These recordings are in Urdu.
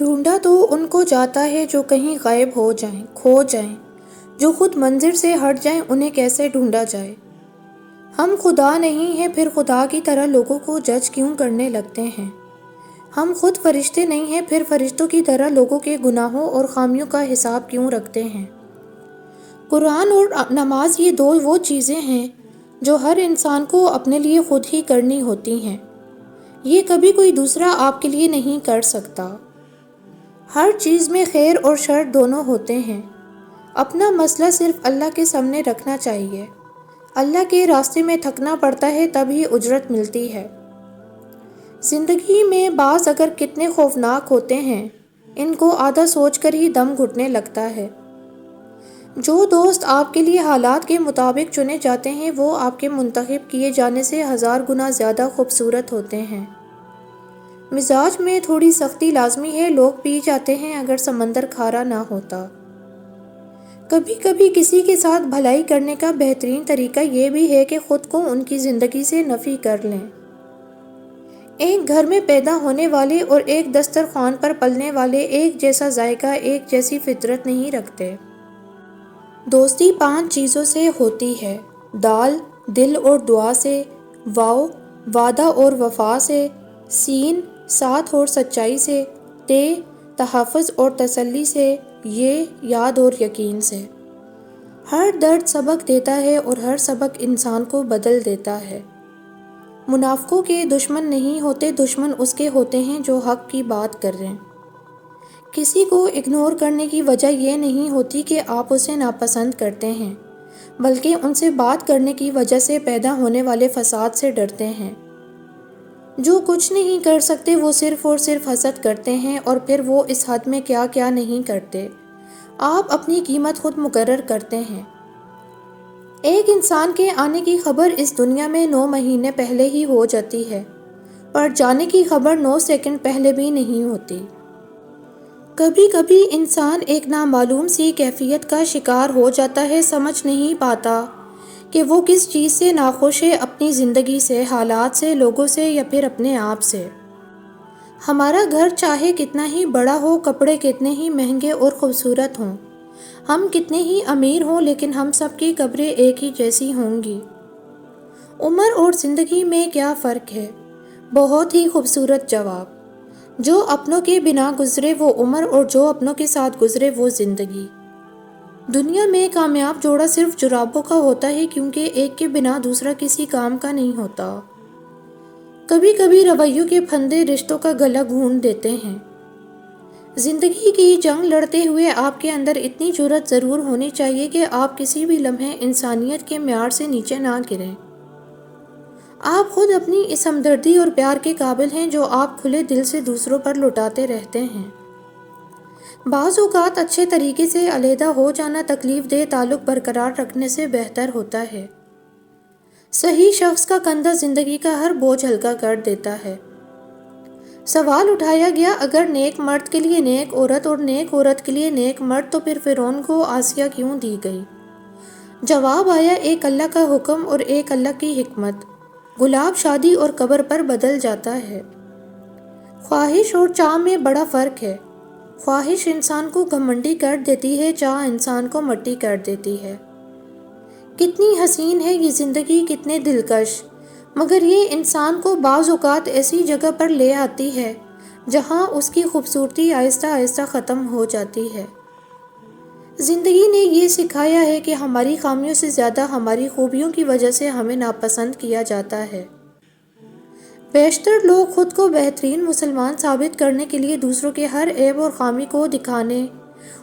ڈھونڈا تو ان کو جاتا ہے جو کہیں غائب ہو جائیں، کھو جائیں، جو خود منظر سے ہٹ جائیں، انہیں کیسے ڈھونڈا جائے۔ ہم خدا نہیں ہیں پھر خدا کی طرح لوگوں کو جج کیوں کرنے لگتے ہیں؟ ہم خود فرشتے نہیں ہیں پھر فرشتوں کی طرح لوگوں کے گناہوں اور خامیوں کا حساب کیوں رکھتے ہیں؟ قرآن اور نماز یہ دو وہ چیزیں ہیں جو ہر انسان کو اپنے لیے خود ہی کرنی ہوتی ہیں۔ یہ کبھی کوئی دوسرا آپ کے لیے نہیں کر سکتا۔ ہر چیز میں خیر اور شر دونوں ہوتے ہیں۔ اپنا مسئلہ صرف اللہ کے سامنے رکھنا چاہیے۔ اللہ کے راستے میں تھکنا پڑتا ہے تب ہی اجرت ملتی ہے۔ زندگی میں بعض اگر کتنے خوفناک ہوتے ہیں، ان کو آدھا سوچ کر ہی دم گھٹنے لگتا ہے۔ جو دوست آپ کے لیے حالات کے مطابق چنے جاتے ہیں وہ آپ کے منتخب کیے جانے سے 1000 گنا زیادہ خوبصورت ہوتے ہیں۔ مزاج میں تھوڑی سختی لازمی ہے، لوگ پی جاتے ہیں اگر سمندر کھارا نہ ہوتا۔ کبھی کبھی کسی کے ساتھ بھلائی کرنے کا بہترین طریقہ یہ بھی ہے کہ خود کو ان کی زندگی سے نفی کر لیں۔ ایک گھر میں پیدا ہونے والے اور ایک دسترخوان پر پلنے والے ایک جیسا ذائقہ، ایک جیسی فطرت نہیں رکھتے۔ دوستی 5 چیزوں سے ہوتی ہے: دال دل اور دعا سے، واو وعدہ اور وفا سے، سین ساتھ اور سچائی سے، تے تحفظ اور تسلی سے، یہ یاد اور یقین سے۔ ہر درد سبق دیتا ہے اور ہر سبق انسان کو بدل دیتا ہے۔ منافقوں کے دشمن نہیں ہوتے، دشمن اس کے ہوتے ہیں جو حق کی بات کر رہے ہیں۔ کسی کو اگنور کرنے کی وجہ یہ نہیں ہوتی کہ آپ اسے ناپسند کرتے ہیں، بلکہ ان سے بات کرنے کی وجہ سے پیدا ہونے والے فساد سے ڈرتے ہیں۔ جو کچھ نہیں کر سکتے وہ صرف اور صرف حسد کرتے ہیں، اور پھر وہ اس حد میں کیا کیا نہیں کرتے۔ آپ اپنی قیمت خود مقرر کرتے ہیں۔ ایک انسان کے آنے کی خبر اس دنیا میں 9 مہینے پہلے ہی ہو جاتی ہے، پر جانے کی خبر 9 سیکنڈ پہلے بھی نہیں ہوتی۔ کبھی کبھی انسان ایک نامعلوم سی کیفیت کا شکار ہو جاتا ہے، سمجھ نہیں پاتا کہ وہ کس چیز سے ناخوش ہے، اپنی زندگی سے، حالات سے، لوگوں سے، یا پھر اپنے آپ سے۔ ہمارا گھر چاہے کتنا ہی بڑا ہو، کپڑے کتنے ہی مہنگے اور خوبصورت ہوں، ہم کتنے ہی امیر ہوں، لیکن ہم سب کی قبریں ایک ہی جیسی ہوں گی۔ عمر اور زندگی میں کیا فرق ہے؟ بہت ہی خوبصورت جواب۔ جو اپنوں کے بنا گزرے وہ عمر، اور جو اپنوں کے ساتھ گزرے وہ زندگی۔ دنیا میں کامیاب جوڑا صرف جرابوں کا ہوتا ہے، کیونکہ ایک کے بنا دوسرا کسی کام کا نہیں ہوتا۔ کبھی کبھی رویوں کے پھندے رشتوں کا گلا گھونٹ دیتے ہیں۔ زندگی کی جنگ لڑتے ہوئے آپ کے اندر اتنی جرأت ضرور ہونی چاہیے کہ آپ کسی بھی لمحے انسانیت کے معیار سے نیچے نہ گریں۔ آپ خود اپنی اس ہمدردی اور پیار کے قابل ہیں جو آپ کھلے دل سے دوسروں پر لٹاتے رہتے ہیں۔ بعض اوقات اچھے طریقے سے علیحدہ ہو جانا تکلیف دہ تعلق برقرار رکھنے سے بہتر ہوتا ہے۔ صحیح شخص کا کندھا زندگی کا ہر بوجھ ہلکا کر دیتا ہے۔ سوال اٹھایا گیا، اگر نیک مرد کے لیے نیک عورت اور نیک عورت کے لیے نیک مرد تو پھر فرعون کو آسیہ کیوں دی گئی؟ جواب آیا، ایک اللہ کا حکم اور ایک اللہ کی حکمت۔ گلاب شادی اور قبر پر بدل جاتا ہے۔ خواہش اور چاہ میں بڑا فرق ہے۔ خواہش انسان کو گھمنڈی کر دیتی ہے، چاہ انسان کو مٹی کر دیتی ہے۔ کتنی حسین ہے یہ زندگی، کتنے دلکش، مگر یہ انسان کو بعض اوقات ایسی جگہ پر لے آتی ہے جہاں اس کی خوبصورتی آہستہ آہستہ ختم ہو جاتی ہے۔ زندگی نے یہ سکھایا ہے کہ ہماری خامیوں سے زیادہ ہماری خوبیوں کی وجہ سے ہمیں ناپسند کیا جاتا ہے۔ بیشتر لوگ خود کو بہترین مسلمان ثابت کرنے کے لیے دوسروں کے ہر عیب اور خامی کو دکھانے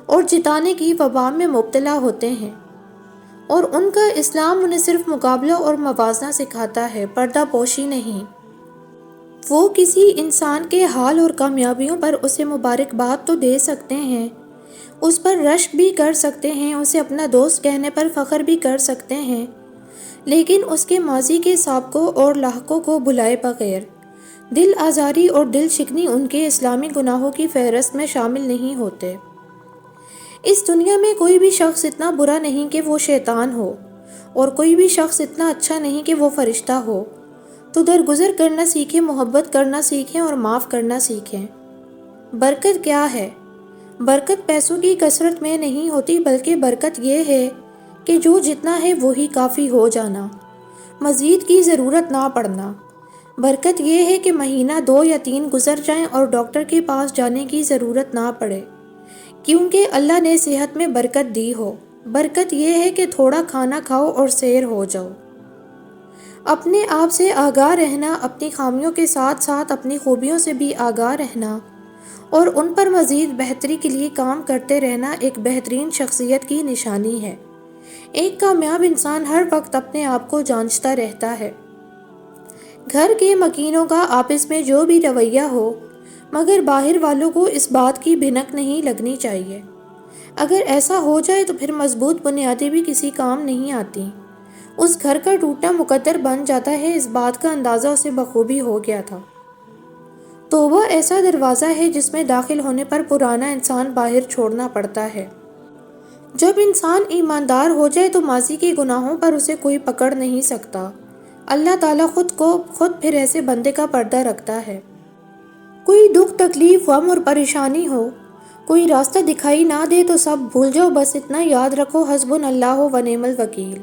اور جتانے کی وبا میں مبتلا ہوتے ہیں، اور ان کا اسلام انہیں صرف مقابلہ اور موازنہ سکھاتا ہے، پردہ پوشی نہیں۔ وہ کسی انسان کے حال اور کامیابیوں پر اسے مبارکباد تو دے سکتے ہیں، اس پر رشک بھی کر سکتے ہیں، اسے اپنا دوست کہنے پر فخر بھی کر سکتے ہیں، لیکن اس کے ماضی کے سابقوں اور لاحقوں کو بھلائے بغیر دل آزاری اور دل شکنی ان کے اسلامی گناہوں کی فہرست میں شامل نہیں ہوتے۔ اس دنیا میں کوئی بھی شخص اتنا برا نہیں کہ وہ شیطان ہو، اور کوئی بھی شخص اتنا اچھا نہیں کہ وہ فرشتہ ہو۔ تو درگزر کرنا سیکھیں، محبت کرنا سیکھیں اور معاف کرنا سیکھیں۔ برکت کیا ہے؟ برکت پیسوں کی کثرت میں نہیں ہوتی، بلکہ برکت یہ ہے کہ جو جتنا ہے وہی کافی ہو جانا، مزید کی ضرورت نہ پڑنا۔ برکت یہ ہے کہ مہینہ 2 یا 3 گزر جائیں اور ڈاکٹر کے پاس جانے کی ضرورت نہ پڑے، کیونکہ اللہ نے صحت میں برکت دی ہو۔ برکت یہ ہے کہ تھوڑا کھانا کھاؤ اور سیر ہو جاؤ۔ اپنے آپ سے آگاہ رہنا، اپنی خامیوں کے ساتھ ساتھ اپنی خوبیوں سے بھی آگاہ رہنا اور ان پر مزید بہتری کے لیے کام کرتے رہنا ایک بہترین شخصیت کی نشانی ہے۔ ایک کامیاب انسان ہر وقت اپنے آپ کو جانچتا رہتا ہے۔ گھر کے مکینوں کا آپس میں جو بھی رویہ ہو، مگر باہر والوں کو اس بات کی بھنک نہیں لگنی چاہیے۔ اگر ایسا ہو جائے تو پھر مضبوط بنیادیں بھی کسی کام نہیں آتی۔ اس گھر کا ٹوٹنا مقدر بن جاتا ہے، اس بات کا اندازہ اسے بخوبی ہو گیا تھا۔ توبہ ایسا دروازہ ہے جس میں داخل ہونے پر پرانا انسان باہر چھوڑنا پڑتا ہے۔ جب انسان ایماندار ہو جائے تو ماضی کے گناہوں پر اسے کوئی پکڑ نہیں سکتا۔ اللہ تعالیٰ خود پھر ایسے بندے کا پردہ رکھتا ہے۔ کوئی دکھ تکلیف غم اور پریشانی ہو، کوئی راستہ دکھائی نہ دے تو سب بھول جاؤ، بس اتنا یاد رکھو، حسبنا اللہ و نعم الوکیل۔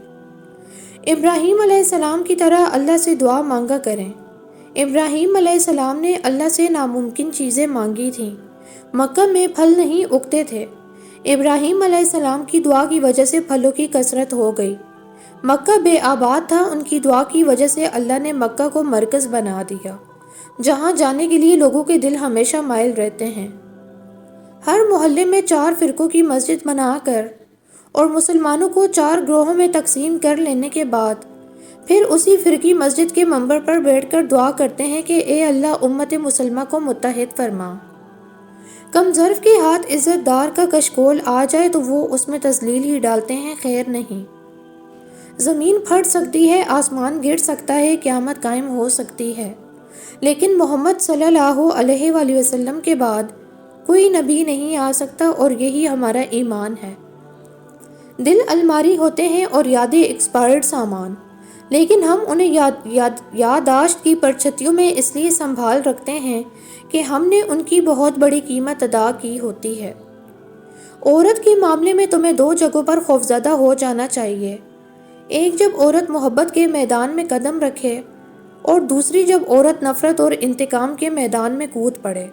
ابراہیم علیہ السلام کی طرح اللہ سے دعا مانگا کریں۔ ابراہیم علیہ السلام نے اللہ سے ناممکن چیزیں مانگی تھیں۔ مکہ میں پھل نہیں اگتے تھے، ابراہیم علیہ السلام کی دعا کی وجہ سے پھلوں کی کثرت ہو گئی۔ مکہ بے آباد تھا، ان کی دعا کی وجہ سے اللہ نے مکہ کو مرکز بنا دیا، جہاں جانے کے لیے لوگوں کے دل ہمیشہ مائل رہتے ہیں۔ ہر محلے میں 4 فرقوں کی مسجد بنا کر اور مسلمانوں کو 4 گروہوں میں تقسیم کر لینے کے بعد پھر اسی فرقی مسجد کے منبر پر بیٹھ کر دعا کرتے ہیں کہ اے اللہ امت مسلمہ کو متحد فرما۔ کم ظرف کے ہاتھ عزت دار کا کشکول آ جائے تو وہ اس میں تذلیل ہی ڈالتے ہیں، خیر نہیں۔ زمین پھٹ سکتی ہے، آسمان گر سکتا ہے، قیامت قائم ہو سکتی ہے، لیکن محمد صلی اللہ علیہ وآلہ وسلم کے بعد کوئی نبی نہیں آ سکتا، اور یہی ہمارا ایمان ہے۔ دل الماری ہوتے ہیں اور یادیں ایکسپائرڈ سامان، لیکن ہم انہیں یادداشت کی پرچھتیوں میں اس لیے سنبھال رکھتے ہیں کہ ہم نے ان کی بہت بڑی قیمت ادا کی ہوتی ہے۔ عورت کے معاملے میں تمہیں 2 جگہوں پر خوفزدہ ہو جانا چاہیے، ایک جب عورت محبت کے میدان میں قدم رکھے، اور دوسری جب عورت نفرت اور انتقام کے میدان میں کود پڑے۔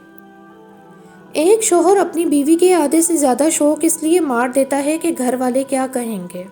ایک شوہر اپنی بیوی کے آدھے سے زیادہ شوق اس لیے مار دیتا ہے کہ گھر والے کیا کہیں گے۔